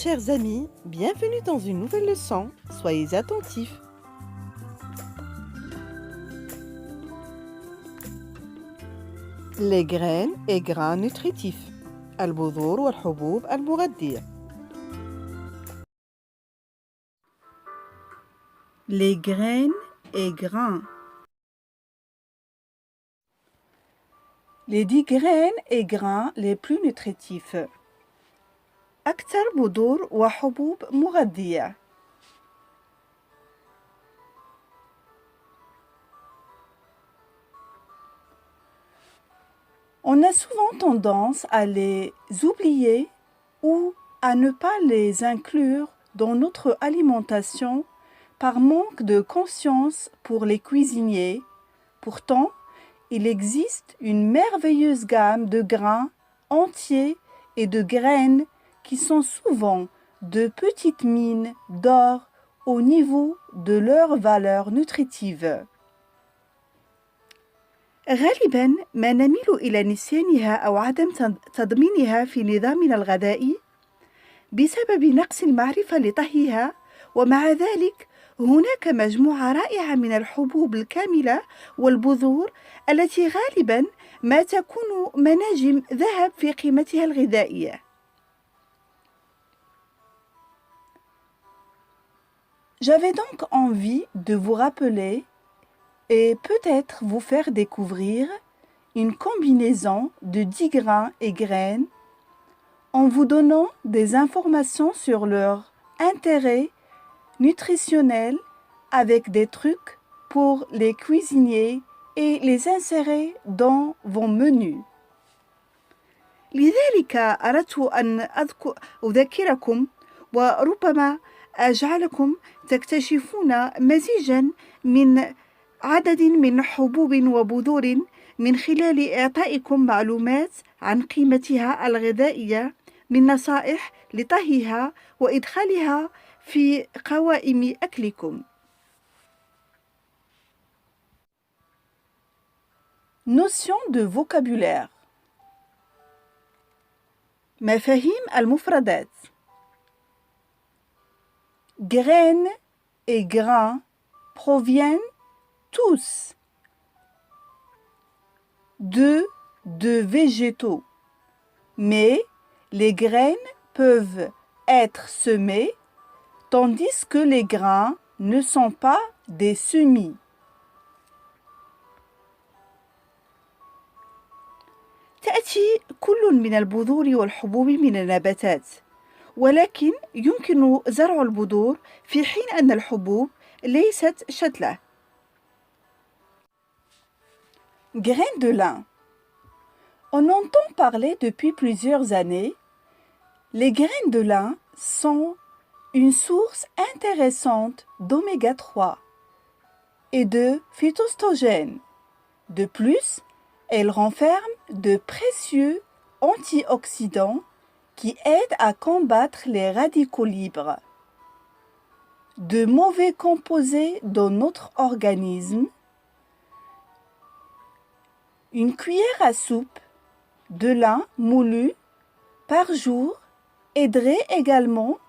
chers amis, bienvenue dans une nouvelle leçon. Soyez attentifs. Les graines et grains nutritifs. البذور والحبوب المغذية. Les graines et grains. Les 10 graines et grains les plus nutritifs. أكثر بذور وحبوب مغذية. On a souvent tendance à les oublier ou à ne pas les inclure dans notre alimentation par manque de conscience pour les cuisiniers. Pourtant, il existe une merveilleuse gamme de grains entiers et de graines qui sont souvent de petites mines d'or au niveau de leur valeur nutritive. غالباً ما نميل إلى نسيانها أو عدم تضمينها في نظامنا الغذائي بسبب نقص المعرفة لطهيها، ومع ذلك هناك مجموعة رائعة من الحبوب الكاملة والبذور التي غالباً ما تكون مناجم ذهب في قيمتها الغذائية. J'avais donc envie de vous rappeler et peut-être vous faire découvrir une combinaison de 10 grains et graines en vous donnant des informations sur leur intérêt nutritionnel avec des trucs pour les cuisiniers et les insérer dans vos menus. لذلك أردت أن أذكركم وربما أجعلكم تكتشفون مزيجاً من عدد من حبوب وبذور من خلال إعطائكم معلومات عن قيمتها الغذائية من نصائح لطهيها وإدخالها في قوائم أكلكم. Notion de vocabulaire. مفاهيم المفردات. Graines et grains proviennent tous de végétaux, mais les graines peuvent être semées tandis que les grains ne sont pas des semis. تأتي كل من البذور والحبوب من النباتات، ولكن يمكن زرع البذور في حين أن الحبوب ليست شتلة. Graines de lin. On entend parler depuis plusieurs années. Les graines de lin sont une source intéressante d'oméga 3 et de phytoestrogènes. De plus, elles renferment de précieux antioxydants qui aident à combattre les radicaux libres. De mauvais composés dans notre organisme. Une cuillère à soupe de lin moulu par jour aiderait également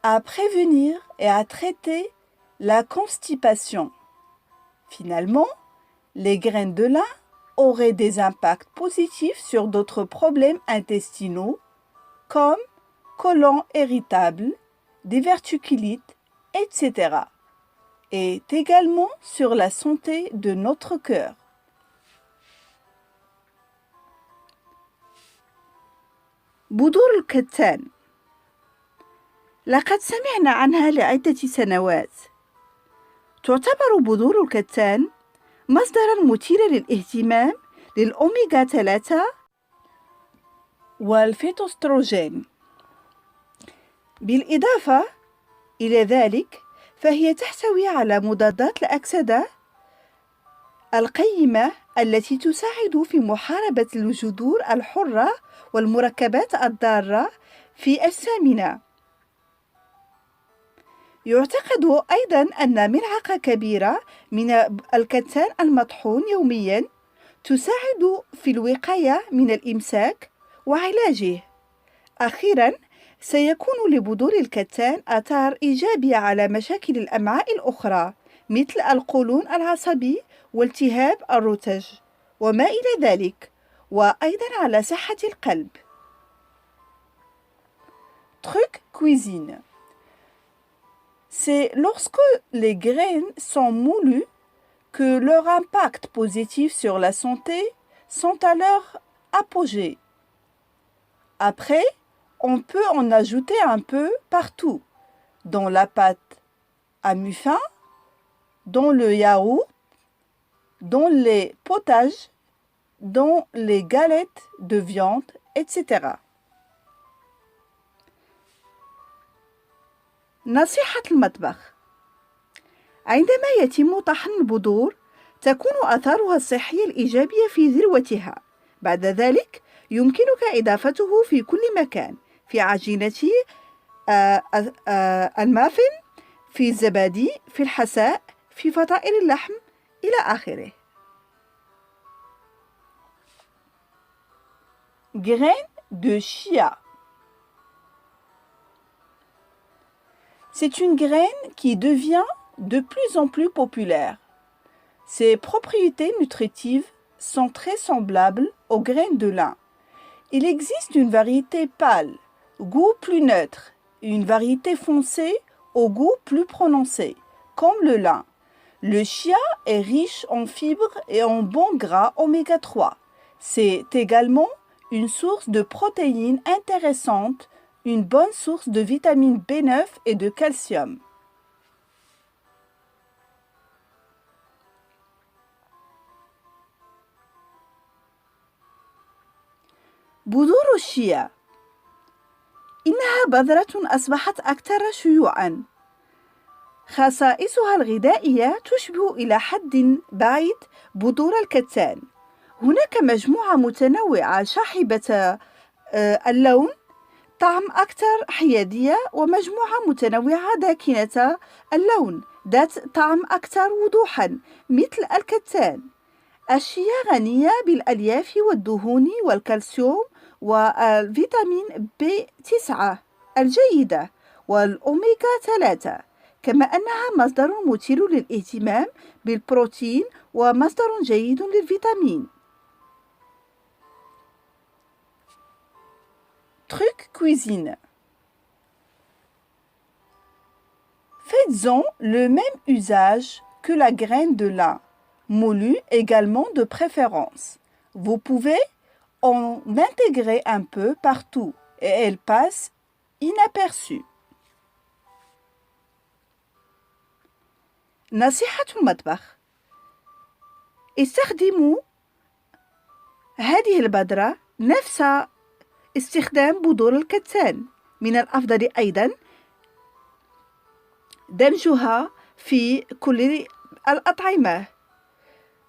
à prévenir et à traiter la constipation. Finalement, les graines de lin auraient des impacts positifs sur d'autres problèmes intestinaux comme côlon irritable, diverticulite, etc. et également sur la santé de notre cœur. بذور الكتان. لقد سمعنا عنها لعدة سنوات. تعتبر بذور الكتان مصدراً مثيراً للاهتمام للأوميغا 3 والفيتوستروجين. بالإضافة إلى ذلك فهي تحتوي على مضادات الأكسدة القيمة التي تساعد في محاربة الجذور الحرة والمركبات الضارة في السمنة. يعتقد أيضاً أن ملعقة كبيرة من الكتان المطحون يومياً تساعد في الوقاية من الإمساك وعلاجه. أخيراً، سيكون لبذور الكتان آثار إيجابية على مشاكل الأمعاء الأخرى مثل القولون العصبي والتهاب الرتج وما إلى ذلك، وأيضا على صحة القلب. Truc cuisine. C'est lorsque les graines sont moulues que leur impact positif sur la santé sont à leur apogée. Après, on peut en ajouter un peu partout, dans la pâte à muffin, dans le yaourt, dans les potages, dans les galettes de viande, etc. نصيحة المطبخ. عندما يتم طحن البذور تكون آثارها الصحية الإيجابية في ذروتها. بعد ذلك يمكنك إضافته في كل مكان، في عجينة المافن، في الزبادي، في الحساء، في فطائر اللحم إلى آخره. Graines de chia. C'est une graine qui devient de plus en plus populaire. Ses propriétés nutritives sont très semblables aux graines de lin. Il existe une variété pâle, goût plus neutre, et une variété foncée au goût plus prononcé, comme le lin. Le chia est riche en fibres et en bons gras oméga 3. C'est également une source de protéines intéressante, une bonne source de vitamine B9 et de calcium. بذور الشيا إنها بذرة أصبحت أكثر شيوعاً. خصائصها الغذائية تشبه إلى حد بعيد بذور الكتان. هناك مجموعة متنوعة شاحبة اللون، طعم أكثر حيادية، ومجموعة متنوعة داكنة اللون ذات طعم أكثر وضوحاً مثل الكتان. الشيا غنية بالألياف والدهون والكالسيوم والفيتامين B9 الجيدة والأوميغا 3، كما أنها مصدر مثير للاهتمام بالبروتين ومصدر جيد للفيتامين. Truc cuisine. Faites-en le même usage que la graine de lin, moulue également de préférence. Vous pouvez en intégrer un peu partout et elle passe inaperçue. نصيحة المطبخ. استخدموا هذه البذرة نفس استخدام بذور الكتان. من الأفضل أيضا دمجها في كل الأطعمة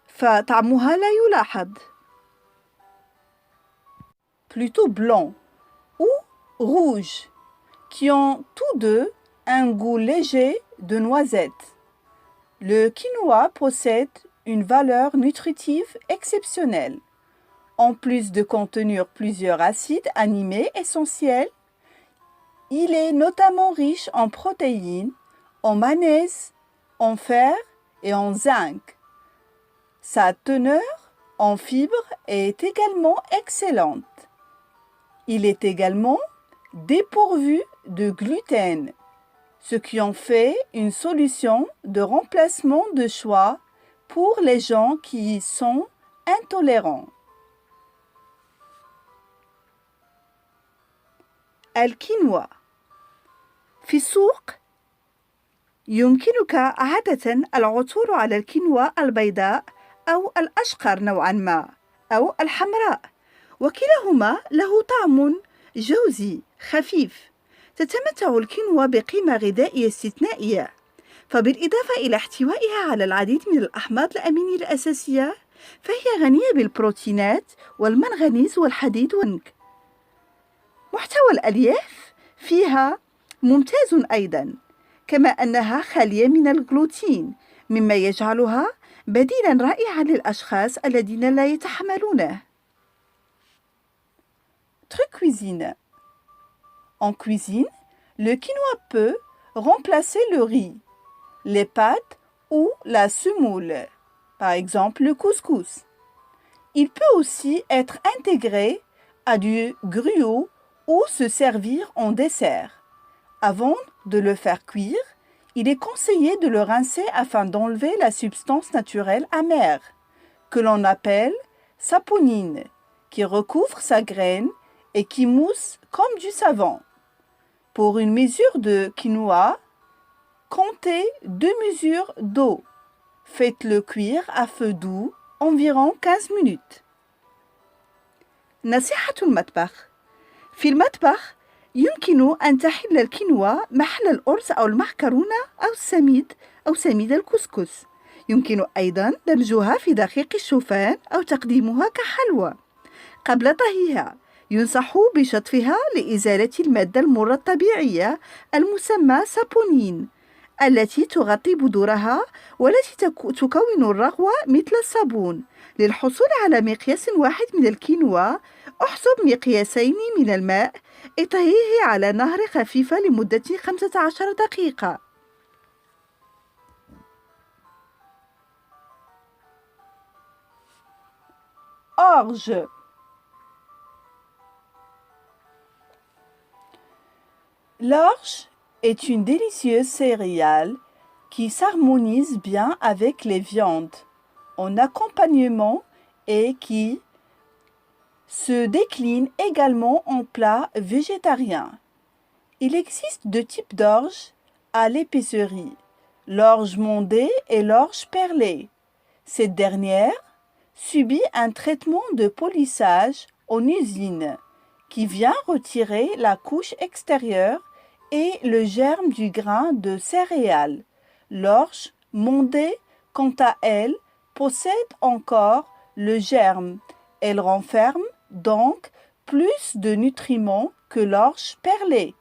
فطعمها لا يلاحظ. Plutôt blanc ou rouge, qui ont tous deux un goût léger de noisette. Le quinoa possède une valeur nutritive exceptionnelle. En plus de contenir plusieurs acides aminés essentiels, il est notamment riche en protéines, en magnésium, en fer et en zinc. Sa teneur en fibres est également excellente. Il est également dépourvu de gluten, ce qui en fait une solution de remplacement de choix pour les gens qui sont intolérants. الكينوا. في السوق يمكنك عادة العثور على الكينوا البيضاء أو الأشقر نوعا ما أو الحمراء، وكلاهما له طعم جوزي خفيف. تتمتع الكينوا بقيمة غذائية استثنائية، فبالإضافة إلى احتوائها على العديد من الأحماض الأمينية الأساسية، فهي غنية بالبروتينات والمنغنيز والحديد والزنك. محتوى الألياف فيها ممتاز أيضا، كما أنها خالية من الجلوتين، مما يجعلها بديلا رائعا للأشخاص الذين لا يتحملونه. Truc cuisine. En cuisine, le quinoa peut remplacer le riz, les pâtes ou la semoule, par exemple le couscous. Il peut aussi être intégré à du gruau ou se servir en dessert. Avant de le faire cuire, il est conseillé de le rincer afin d'enlever la substance naturelle amère, que l'on appelle saponine, qui recouvre sa graine et qui mousse comme du savon. Pour une mesure de quinoa, comptez 2 mesures d'eau. Faites-le cuire à feu doux environ 15 minutes. نصيحة المطبخ. في المطبخ يمكن أن تحل الكينوا محل الأرز أو المعكرونة أو السميد أو سميد الكسكس. يمكن أيضا دمجها في دقيق الشوفان أو تقديمها كحلوى. قبل طهيها ينصح بشطفها لإزالة المادة المرة الطبيعية المسمى سابونين التي تغطي بذورها والتي تكون الرغوة مثل الصابون. للحصول على مقياس واحد من الكينوا احسب مقياسين من الماء. اطهيه على نار خفيفة لمدة 15 دقيقة. Orge. L'orge est une délicieuse céréale qui s'harmonise bien avec les viandes en accompagnement et qui se décline également en plats végétariens. Il existe deux types d'orge à l'épicerie, l'orge mondée et l'orge perlée. Cette dernière subit un traitement de polissage en usine qui vient retirer la couche extérieure et le germe du grain de céréales. L'orge mondée, quant à elle, possède encore le germe. Elle renferme donc plus de nutriments que l'orge perlée.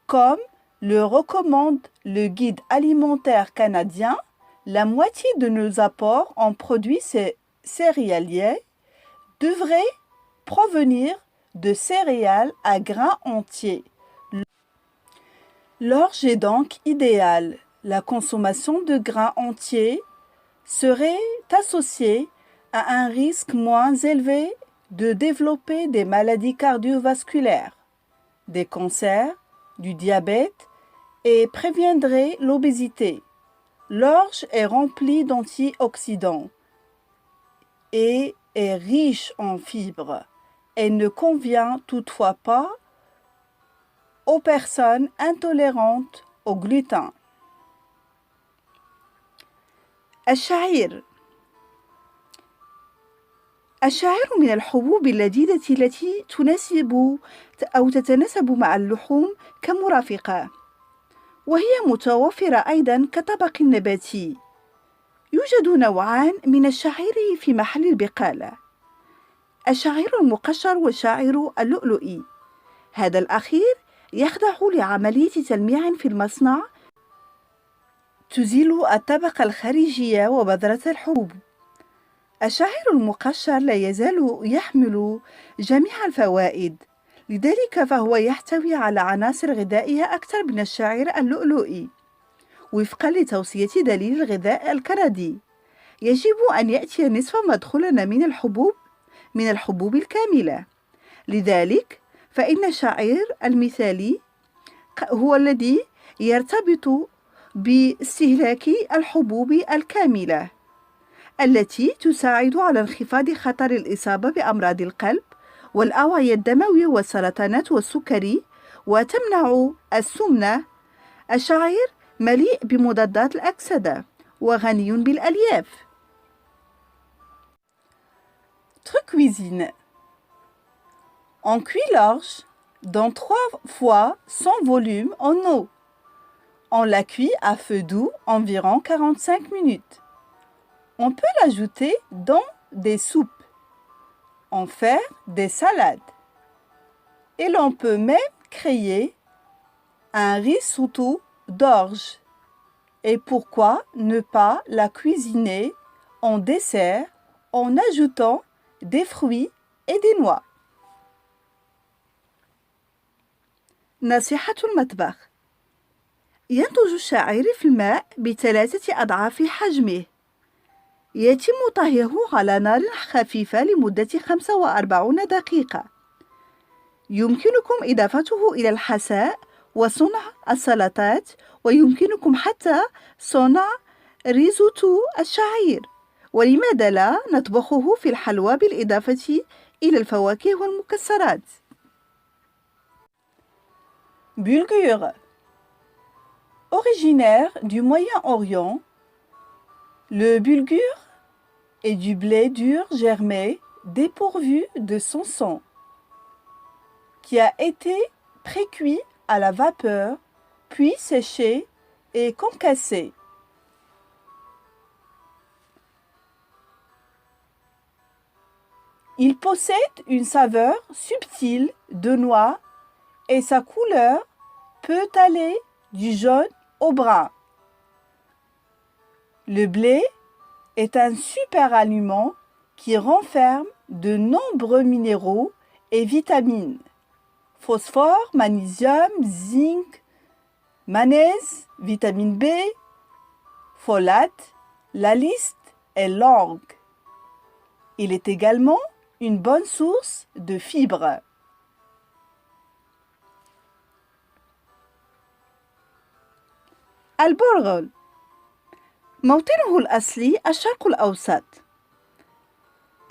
Comme le recommande le guide alimentaire canadien, la moitié de nos apports en produits céréaliers devraient provenir de céréales à grains entiers. L'orge est donc idéale. La consommation de grains entiers serait associée à un risque moins élevé de développer des maladies cardiovasculaires, des cancers, du diabète et préviendrait l'obésité. L'orge est remplie d'antioxydants et est riche en fibres. Elle ne convient toutefois pas aux personnes intolérantes au gluten. الشعير من الحبوب اللذيذة التي تناسب أو تتناسب مع اللحوم كمرافقة، وهي متوفرة أيضا كطبق نباتي. يوجد نوعان من الشعير في محل البقالة: الشعير المقشر والشعير اللؤلؤي. هذا الأخير يخضع لعملية تلميع في المصنع تزيل الطبقة الخارجية وبذرة الحبوب. الشعير المقشر لا يزال يحمل جميع الفوائد، لذلك فهو يحتوي على عناصر غذائية أكثر من الشعير اللؤلؤي وفقا لتوصية دليل الغذاء الكندي. يجب أن يأتي نصف مدخولنا من الحبوب الكاملة. لذلك فإن الشعير المثالي هو الذي يرتبط باستهلاك الحبوب الكاملة التي تساعد على انخفاض خطر الإصابة بأمراض القلب والأوعية الدموية والسرطانات والسكري وتمنع السمنة. الشعير مليء بمضادات الأكسدة وغني بالألياف. Truc cuisine. On cuit l'orge dans 3 fois son volume en eau. On la cuit à feu doux environ 45 minutes. On peut l'ajouter dans des soupes, en faire des salades. Et l'on peut même créer un risotto d'orge. Et pourquoi ne pas la cuisiner en dessert en ajoutant des fruits et des noix. نصيحة المطبخ. ينضج الشعير في الماء ب3 أضعاف حجمه. يتم طهيه على نار خفيفة لمدة 45 دقيقة. يمكنكم إضافته إلى الحساء وصنع السلطات، ويمكنكم حتى صنع ريزوتو الشعير. ولماذا لا نطبخه في الحلوى بالإضافة إلى الفواكه والمكسرات؟ Bulgur. Originaire du Moyen-Orient, le bulgur est du blé dur germé dépourvu de son sang, qui a été précuit à la vapeur, puis séché et concassé. Il possède une saveur subtile de noix et sa couleur peut aller du jaune au brun. Le blé est un super aliment qui renferme de nombreux minéraux et vitamines. Phosphore, magnésium, zinc, manganèse, vitamine B, folate, la liste est longue. Il est également une bonne source de fibres. البرغل موطنه الأصلي الشرق الأوسط.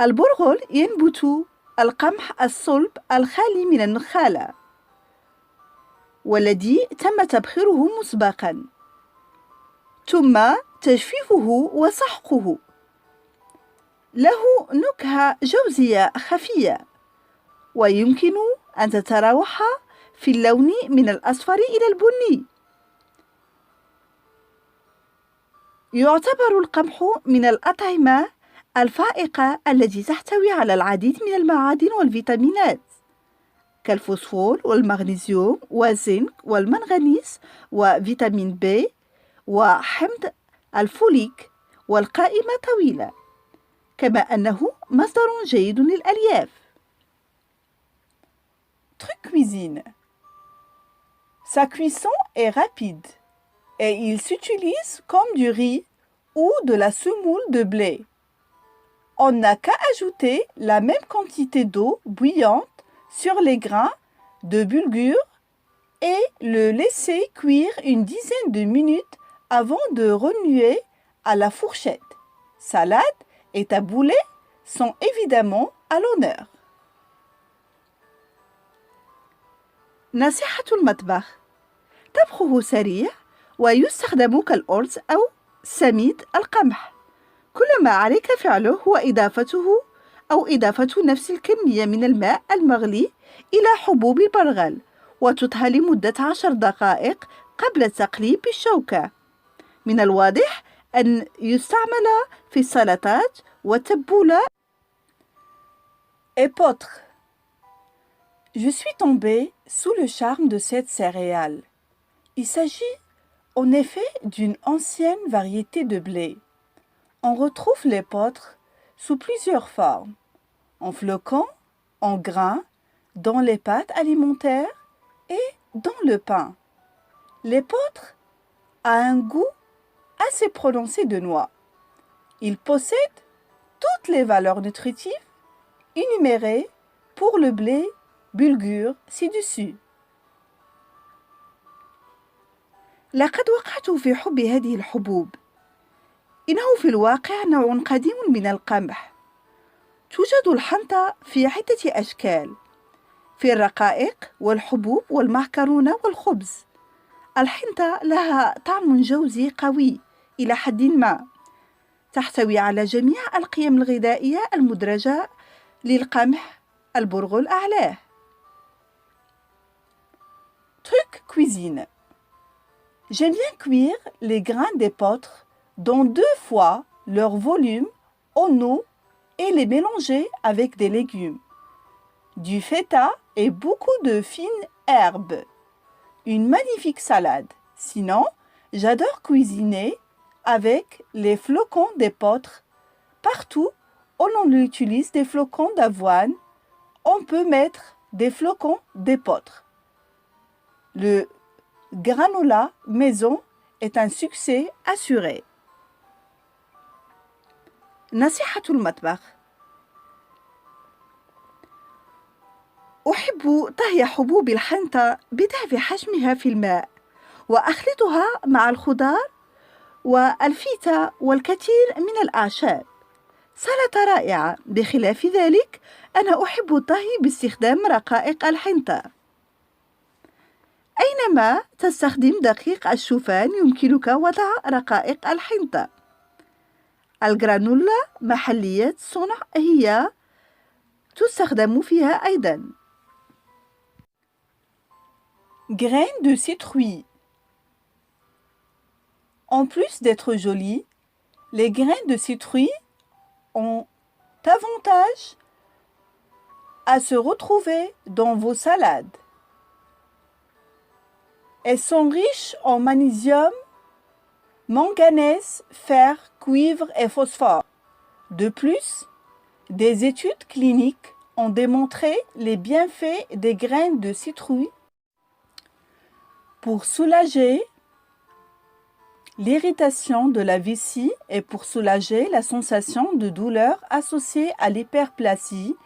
البرغل ينبت القمح الصلب الخالي من النخالة، والذي تم تبخيره مسبقا ثم تجفيفه وسحقه. له نكهة جوزية خفية، ويمكن أن تتراوح في اللون من الأصفر إلى البني. يعتبر القمح من الأطعمة الفائقة التي تحتوي على العديد من المعادن والفيتامينات كالفوسفور والمغنيسيوم والزنك والمنغنيز وفيتامين B وحمض الفوليك، والقائمة طويلة، كما أنه مصدر جيد للألياف. Truc cuisine. Sa cuisson est rapide et il s'utilise comme du riz ou de la semoule de blé. On n'a qu'à ajouter la même quantité d'eau bouillante sur les grains de bulgur et le laisser cuire une dizaine de minutes avant de remuer à la fourchette. Salade et taboulé sont évidemment à l'honneur. نصيحة المطبخ. طبخه سريع ويستخدم كالأرز أو سميد القمح. كل ما عليك فعله هو إضافة نفس الكمية من الماء المغلي إلى حبوب البرغل، وتطهى لمدة 10 دقائق قبل التقليب بالشوكة. من الواضح أن يستعمل في السلطات والتبولة. Épeautre. Je suis tombée sous le charme de cette céréale. Il s'agit en effet d'une ancienne variété de blé. On retrouve l'épeautre sous plusieurs formes, en flocons, en grains, dans les pâtes alimentaires et dans le pain. L'épeautre a un goût assez prononcé de noix. Il possède toutes les valeurs nutritives énumérées pour le blé bulgur ci-dessus. لقد وقعت في حب هذه الحبوب. إنه في الواقع نوع قديم من القمح. توجد الحنطة في عدة أشكال، في الرقائق والحبوب والمعكرونة والخبز. الحنطة لها طعم جوزي قوي إلى حد ما، تحتوي على جميع القيم الغذائية المدرجة للقمح البرغل أعلاه. Truc cuisine. J'aime bien cuire les grains d'épeautre dans 2 fois leur volume en eau et les mélanger avec des légumes, du feta et beaucoup de fines herbes. Une magnifique salade. Sinon, j'adore cuisiner avec les flocons d'épeautre. Partout où l'on utilise des flocons d'avoine, on peut mettre des flocons d'épeautre. Le granola maison est un succès assuré. نصيحة المطبخ. أحب طهي حبوب الحنطة بضعف حجمها في الماء وأخلطها مع الخضار والفيتا والكثير من الأعشاب. سلطة رائعة. بخلاف ذلك أنا أحب الطهي باستخدام رقائق الحنطة. أينما تستخدم دقيق الشوفان يمكنك وضع رقائق الحنطة. الجرانولا محلية الصنع هي تستخدم فيها أيضا. Graines de citrouille. En plus d'être jolies, les graines de citrouille ont avantage à se retrouver dans vos salades. Elles sont riches en magnésium, manganèse, fer, cuivre et phosphore. De plus, des études cliniques ont démontré les bienfaits des graines de citrouille pour soulager l'irritation de la vessie et pour soulager la sensation de douleur associée à l'hyperplasie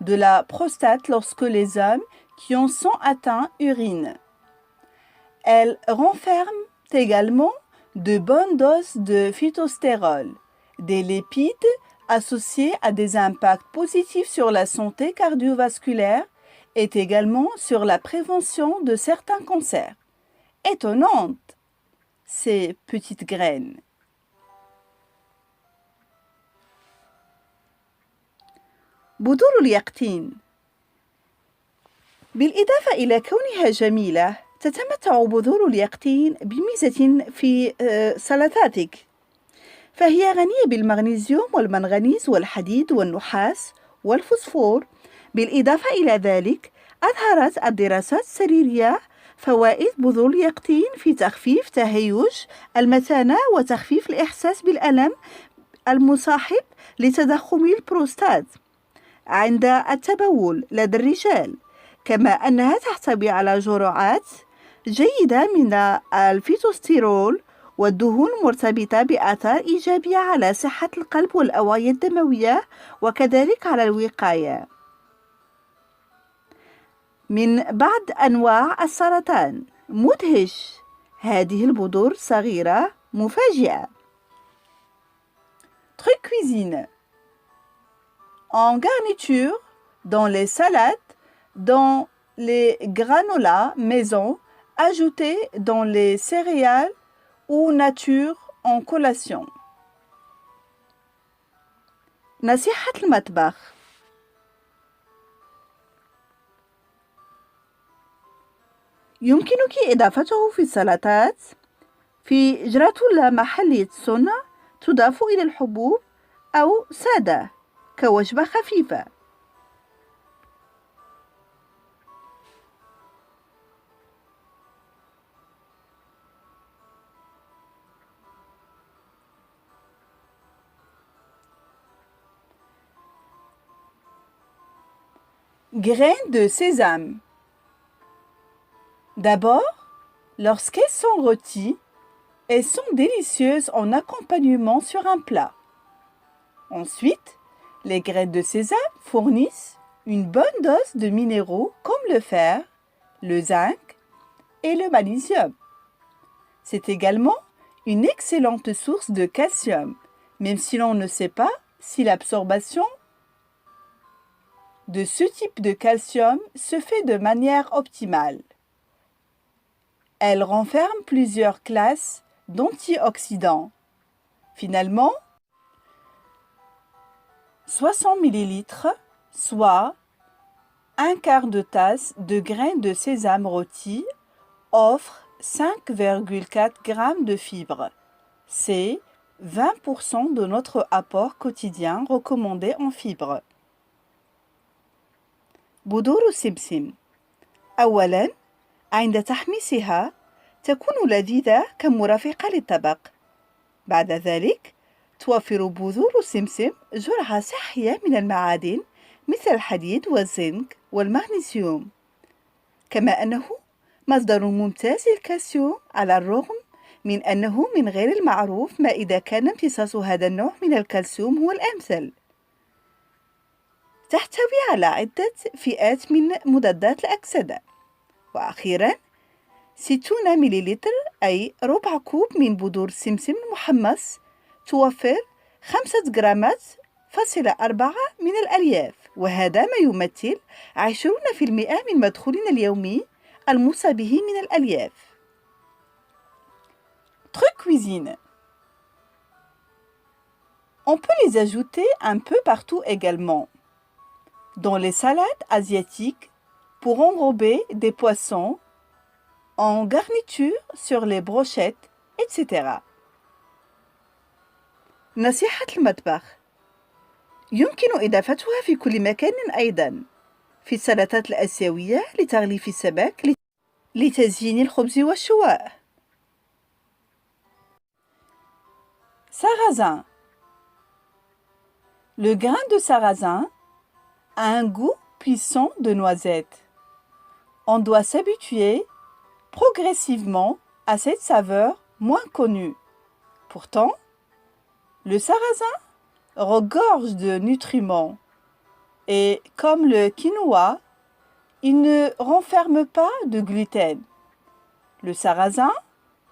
de la prostate lorsque les hommes qui en sont atteints urinent. Elles renferment également de bonnes doses de phytostérol, des lipides associés à des impacts positifs sur la santé cardiovasculaire et également sur la prévention de certains cancers. Étonnante, ces petites graines. بذور اليقطين. بالإضافة إلى كونها جميلة، تتمتع بذور اليقطين بميزة في سلطاتك، فهي غنية بالمغنيسيوم والمنغنيز والحديد والنحاس والفوسفور. بالإضافة إلى ذلك، أظهرت الدراسات السريرية فوائد بذور اليقطين في تخفيف تهيج المثانة وتخفيف الإحساس بالألم المصاحب لتضخم البروستات عند التبول لدى الرجال، كما أنها تحتوي على جرعات جيدة من الفيتوستيرول والدهون المرتبطة بآثار إيجابية على صحة القلب والأوعية الدموية وكذلك على الوقاية من بعض أنواع السرطان. مدهش. هذه البذور صغيرة مفاجئة. Truc cuisine. En garniture, dans les salades, dans les granolas maison, ajoutés dans les céréales ou nature en collation. نصيحة المطبخ. يمكنك إضافته في السلطات. في جراتولا محلية الصنع تضاف إلى الحبوب أو سادة كوجبة خفيفة. Graines de sésame. D'abord, lorsqu'elles sont rôties, elles sont délicieuses en accompagnement sur un plat. Ensuite, les graines de sésame fournissent une bonne dose de minéraux comme le fer, le zinc et le magnésium. C'est également une excellente source de calcium, même si l'on ne sait pas si l'absorption de ce type de calcium se fait de manière optimale. Elle renferme plusieurs classes d'antioxydants. Finalement, 60 ml, soit un quart de tasse de graines de sésame rôties, offre 5,4 g de fibres. C'est 20% de notre apport quotidien recommandé en fibres. بذور السمسم. أولاً، عند تحميصها تكون لذيذة كمرافقة للطبق. بعد ذلك توفر بذور السمسم جرعة صحية من المعادن مثل الحديد والزنك والمغنيسيوم، كما أنه مصدر ممتاز للكالسيوم على الرغم من أنه من غير المعروف ما إذا كان امتصاص هذا النوع من الكالسيوم هو الأمثل. تحتوي على عدة فئات من مضادات الأكسدة. وأخيرا 60 مليلتر أي ربع كوب من بذور السمسم المحمص توفر 5 جرامات فاصلة 4 من الألياف، وهذا ما يمثل 20% من مدخولنا اليومي الموصى به من الألياف. Trucs cuisine. On peut les ajouter un peu partout également. Dans les salades asiatiques, pour enrober des poissons, en garniture sur les brochettes, etc. نصيحة المطبخ: يمكن إضافتها في كل مكان أيضا، في السلطات الآسيوية لتغليف السمك، لتزيين الخبز والشواء. Sarrasin. Le grain de sarrasin a un goût puissant de noisette. On doit s'habituer progressivement à cette saveur moins connue. Pourtant, le sarrasin regorge de nutriments et, comme le quinoa, il ne renferme pas de gluten. Le sarrasin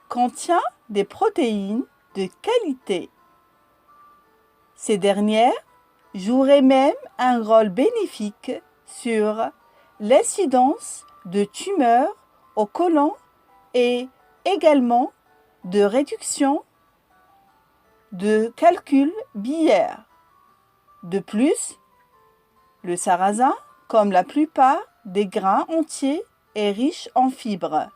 contient des protéines de qualité. Ces dernières joueraient même un rôle bénéfique sur l'incidence de tumeurs au côlon et également de réduction de calcul biliaire. De plus, le sarrasin, comme la plupart des grains entiers, est riche en fibres.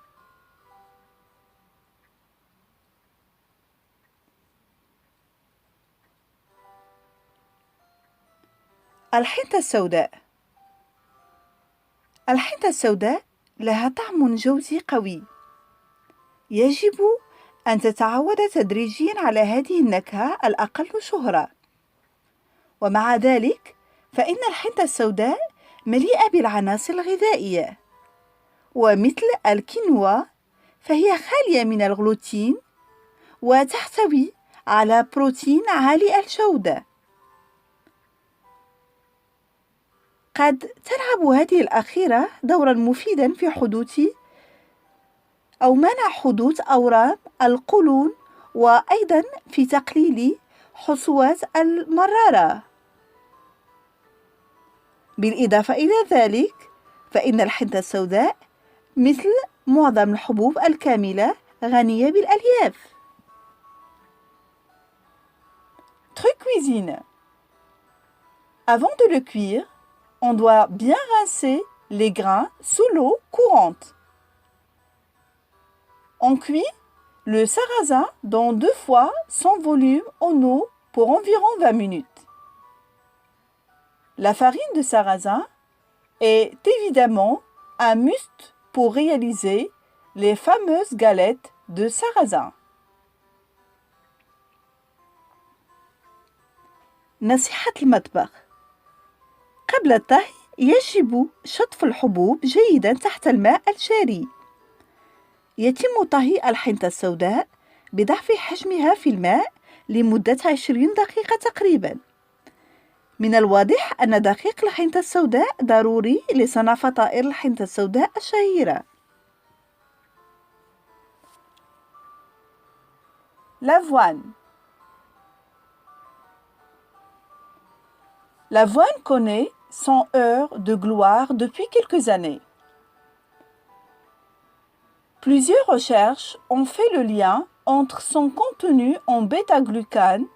الحنطة السوداء. الحنطة السوداء لها طعم جوزي قوي. يجب أن تتعود تدريجيا على هذه النكهة الأقل شهرة. ومع ذلك فإن الحنطة السوداء مليئة بالعناصر الغذائية، ومثل الكينوا فهي خالية من الغلوتين وتحتوي على بروتين عالي الجودة. قد تلعب هذه الأخيرة دورا مفيدا في حدوث أو منع حدوث أورام القولون، وأيضا في تقليل حصوات المرارة. بالإضافة إلى ذلك فإن الحنطة السوداء مثل معظم الحبوب الكاملة غنية بالألياف. Truc cuisine. Avant de le cuire, on doit bien rincer les grains sous l'eau courante. On cuit le sarrasin dans 2 fois son volume en eau pour environ 20 minutes. La farine de sarrasin est évidemment un must pour réaliser les fameuses galettes de sarrasin. نصيحة المطبخ: قبل الطهي يجب شطف الحبوب جيدا تحت الماء الجاري. يتم طهي الحنطة السوداء بضعف حجمها في الماء لمدة 20 دقيقة تقريبا. من الواضح أن دقيق الحنطة السوداء ضروري لصنع فطائر الحنطة السوداء الشهيرة. L'avoine. L'avoine connaît son heure de gloire depuis quelques années. Plusieurs recherches ont fait le lien entre son contenu en bêta-glucane,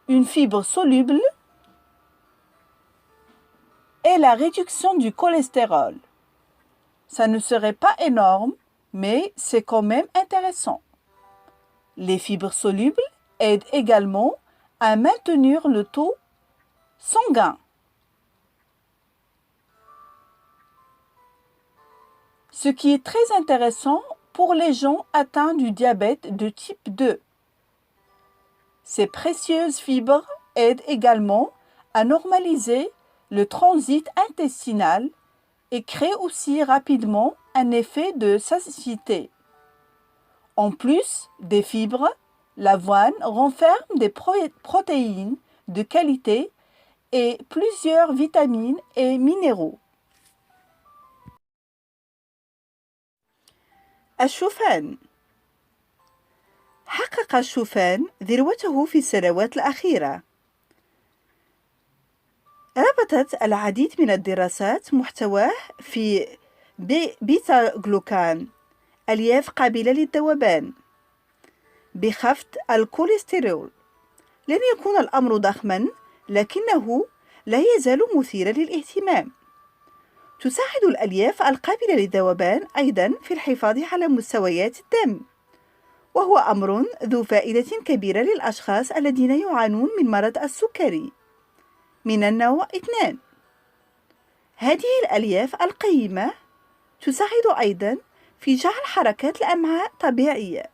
une fibre soluble, et la réduction du cholestérol. Ça ne serait pas énorme, mais c'est quand même intéressant. Les fibres solubles aident également à maintenir le taux sanguin. Ce qui est très intéressant pour les gens atteints du diabète de type 2. Ces précieuses fibres aident également à normaliser le transit intestinal et créent aussi rapidement un effet de satiété. En plus des fibres, l'avoine renferme des protéines de qualité et plusieurs vitamines et minéraux. الشوفان. حقق الشوفان ذروته في السنوات الأخيرة. ربطت العديد من الدراسات محتواه في بيتا جلوكان، ألياف قابلة للذوبان، بخفض الكوليسترول. لن يكون الأمر ضخما، لكنه لا يزال مثيرا للاهتمام. تساعد الألياف القابلة للذوبان أيضا في الحفاظ على مستويات الدم، وهو أمر ذو فائدة كبيرة للأشخاص الذين يعانون من مرض السكري من النوع 2. هذه الألياف القيمة تساعد أيضا في جعل حركات الأمعاء طبيعية،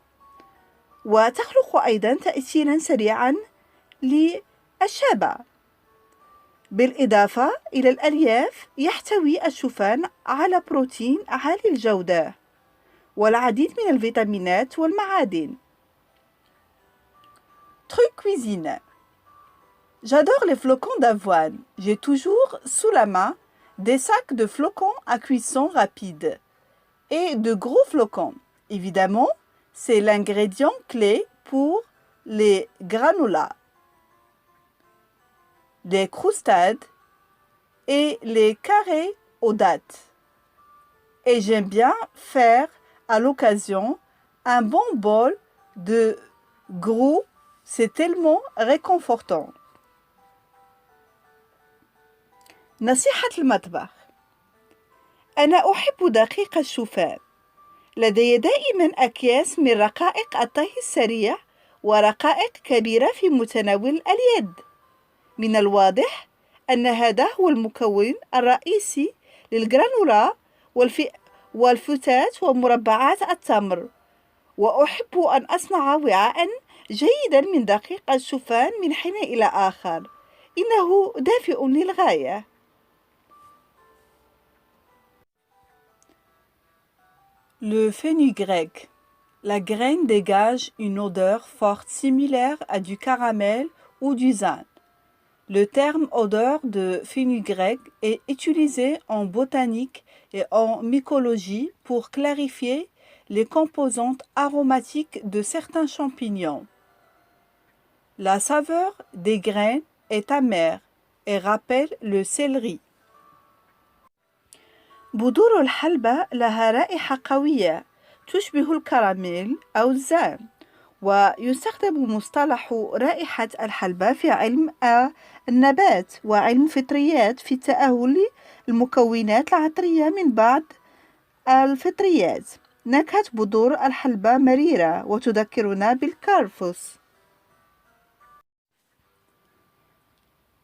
وتخلق أيضا تأثيرا سريعا للشبع. بالإضافة إلى الألياف، يحتوي الشوفان على بروتين عالي الجودة والعديد من الفيتامينات والمعادن. Truc cuisine. J'adore les flocons d'avoine. J'ai toujours sous la main des sacs de flocons à cuisson rapide et de gros flocons. Évidemment, c'est l'ingrédient clé pour les granolas, les croustades et les carrés aux dattes. Et j'aime bien faire à l'occasion un bon bol de gros, c'est tellement réconfortant. نصيحة المطبخ. أنا أحب دقيق الشوفان. لدي دائما أكياس من رقائق الطهي السريع ورقائق كبيرة في متناول اليد. من الواضح أن هذا هو المكون الرئيسي للجرانولا والفتات ومربعات التمر، وأحب أن أصنع وعاء جيدا من دقيق الشوفان من حين إلى آخر. إنه دافئ للغاية. Le fenugrec. La graine dégage une odeur forte similaire à du caramel ou du zinc. Le terme odeur de fenugrec est utilisé en botanique et en mycologie pour clarifier les composantes aromatiques de certains champignons. La saveur des graines est amère et rappelle le céleri. بذور الحلبة لها رائحة قوية تشبه الكراميل أو الزان، ويستخدم مصطلح رائحة الحلبة في علم النبات وعلم فطريات في تأهل المكونات العطرية من بعض الفطريات. نكهة بذور الحلبة مريرة وتذكرنا بالكرفس.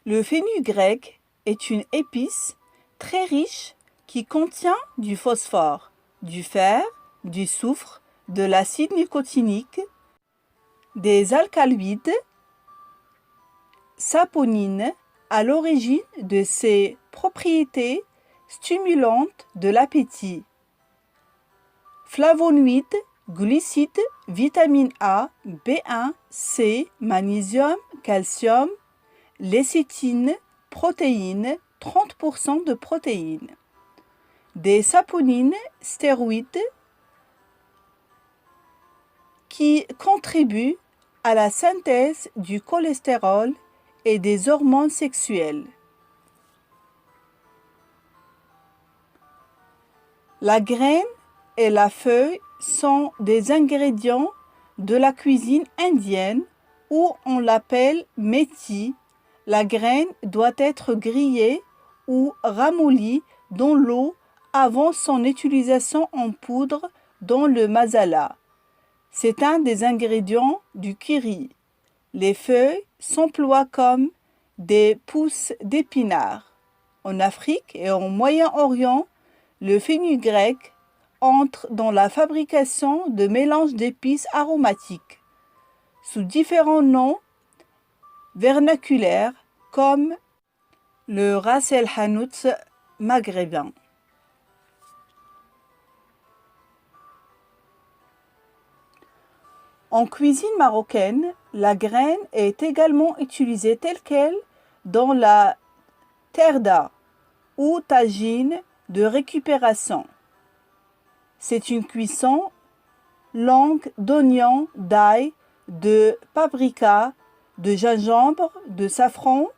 Le fenugrec est une épice très riche qui contient du phosphore, du fer, du soufre, de l'acide nicotinique, des alcaloïdes, saponine, à l'origine de ses propriétés stimulantes de l'appétit. Flavonoïdes, glucides, vitamine A, B1, C, magnésium, calcium, lécithine, protéines, 30% de protéines. Des saponines stéroïdes qui contribuent à la synthèse du cholestérol et des hormones sexuelles. La graine et la feuille sont des ingrédients de la cuisine indienne où on l'appelle methi. La graine doit être grillée ou ramollie dans l'eau avant son utilisation en poudre dans le masala. C'est un des ingrédients du curry. Les feuilles s'emploient comme des pousses d'épinards. En Afrique et au Moyen-Orient, le fenugrec entre dans la fabrication de mélanges d'épices aromatiques sous différents noms vernaculaires comme le ras el hanout maghrébin. En cuisine marocaine, la graine est également utilisée telle qu'elle dans la terda ou tagine de récupération. C'est une cuisson longue d'oignons, d'ail, de paprika, de gingembre, de safran,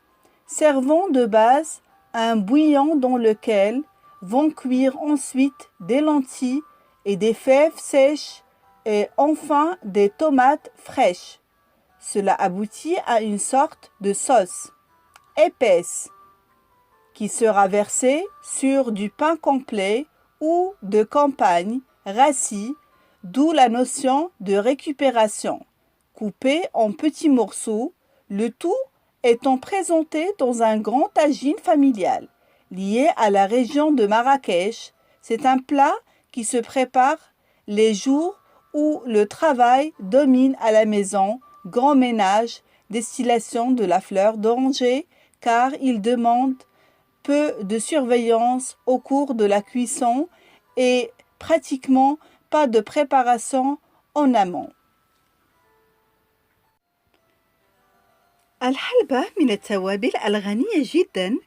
servant de base un bouillon dans lequel vont cuire ensuite des lentilles et des fèves sèches et enfin des tomates fraîches. Cela aboutit à une sorte de sauce épaisse qui sera versée sur du pain complet ou de campagne rassis, d'où la notion de récupération, coupée en petits morceaux, le tout étant présenté dans un grand tagine familial. Lié à la région de Marrakech, c'est un plat qui se prépare les jours où le travail domine à la maison, grand ménage, distillation de la fleur d'oranger, car il demande peu de surveillance au cours de la cuisson et pratiquement pas de préparation en amont. الحلبة من التوابل الغنية جدا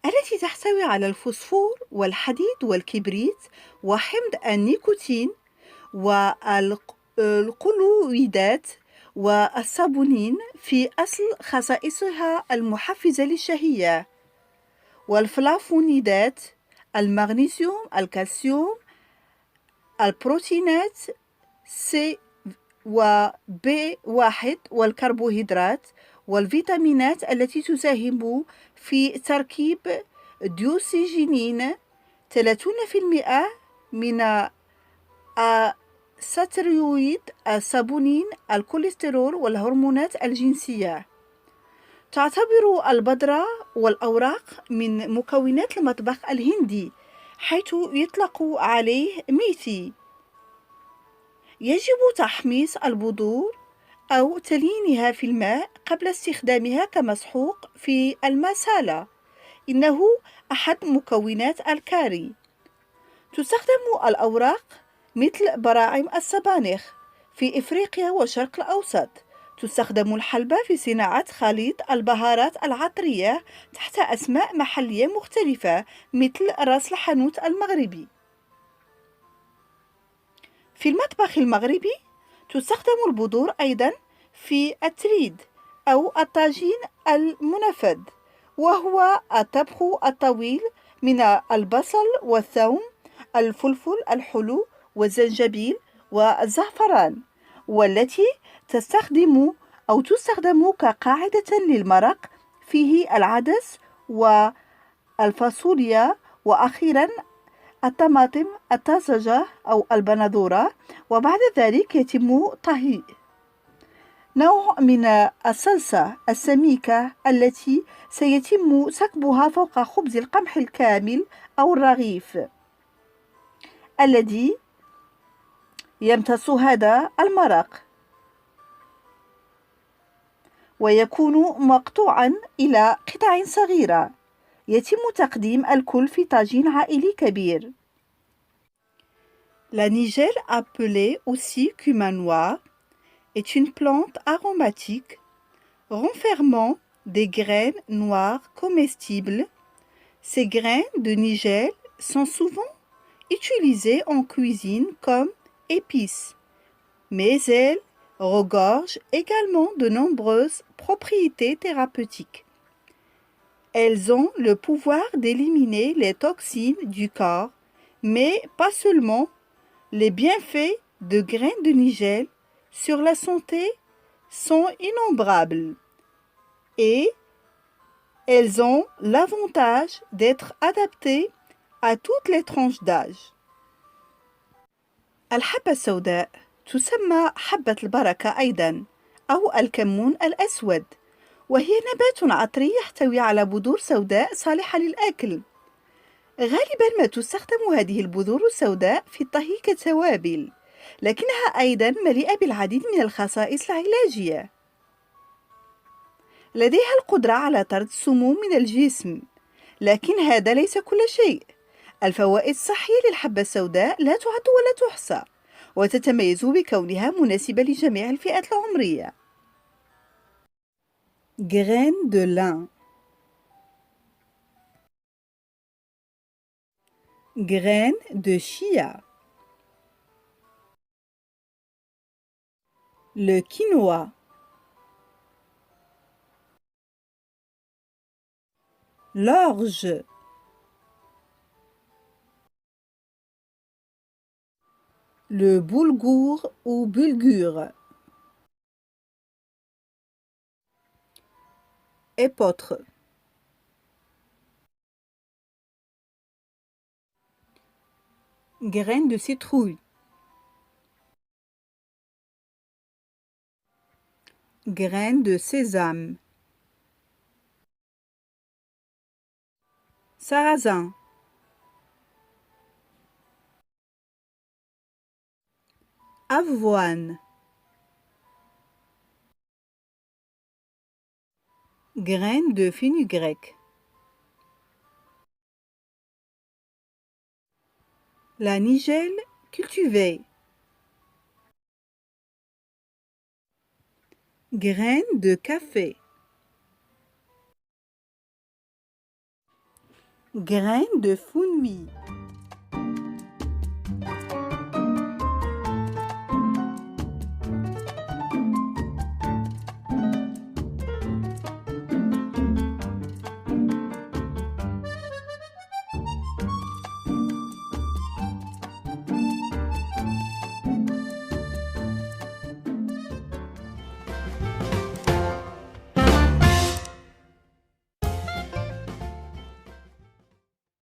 التي تحتوي على الفوسفور والحديد والكبريت وحمض النيكوتين والقلويدات والصابونين في أصل خصائصها المحفزة للشهية والفلافونيدات المغنيسيوم الكالسيوم البروتينات C وB1 والكربوهيدرات والفيتامينات التي تساهم في تركيب ديوكسيجينين 30% من الستيرويد الصابونين الكوليسترول والهرمونات الجنسية. تعتبر البذرة والأوراق من مكونات المطبخ الهندي حيث يطلق عليه ميثي. يجب تحميص البذور أو تليينها في الماء قبل استخدامها كمسحوق في المسالة. إنه أحد مكونات الكاري. تستخدم الأوراق مثل براعم السبانخ في إفريقيا والشرق الأوسط. تستخدم الحلبة في صناعة خليط البهارات العطرية تحت أسماء محلية مختلفة مثل راس الحانوت المغربي. في المطبخ المغربي تستخدم البذور أيضا في التريد أو الطاجين المنفذ، وهو الطبخ الطويل من البصل والثوم، الفلفل الحلو والزنجبيل والزعفران، والتي تستخدم كقاعدة للمرق فيه العدس والفاصوليا، وأخيرا الطماطم الطازجة أو البندورة، وبعد ذلك يتم طهي نوع من الصلصة السميكة التي سيتم سكبها فوق خبز القمح الكامل أو الرغيف الذي يمتص هذا المرق، ويكون مقطوعا إلى قطع صغيرة. يتم تقديم الكل في طاجين عائلي كبير. La nigelle, appelée aussi cumin noir, est une plante aromatique renfermant des graines noires comestibles. Ces graines de nigelle sont souvent utilisées en cuisine comme épices, mais elles regorgent également de nombreuses propriétés thérapeutiques. Elles ont le pouvoir d'éliminer les toxines du corps, mais pas seulement. Les bienfaits de graines de nigelle sur la santé sont innombrables et elles ont l'avantage d'être adaptées à toutes les tranches d'âge. الحبة السوداء تسمى حبة البركة أيضا أو الكمون الأسود، وهي نبات عطري يحتوي على بذور سوداء صالحة للأكل. غالبا ما تستخدم هذه البذور السوداء في الطهي كتوابل، لكنها أيضا مليئة بالعديد من الخصائص العلاجية. لديها القدرة على طرد السموم من الجسم، لكن هذا ليس كل شيء. الفوائد الصحية للحبة السوداء لا تعد ولا تحصى، وتتميز بكونها مناسبة لجميع الفئات العمرية. Graine de lin. Graine de chia. Le quinoa. L'orge. Le boulgour ou bulgur. Épeautre. Graines de citrouille. Graines de sésame. Sarrasin. Avoine. Graines de fenugrec. La nigelle cultivée. Graines de café. Graines de fenouil.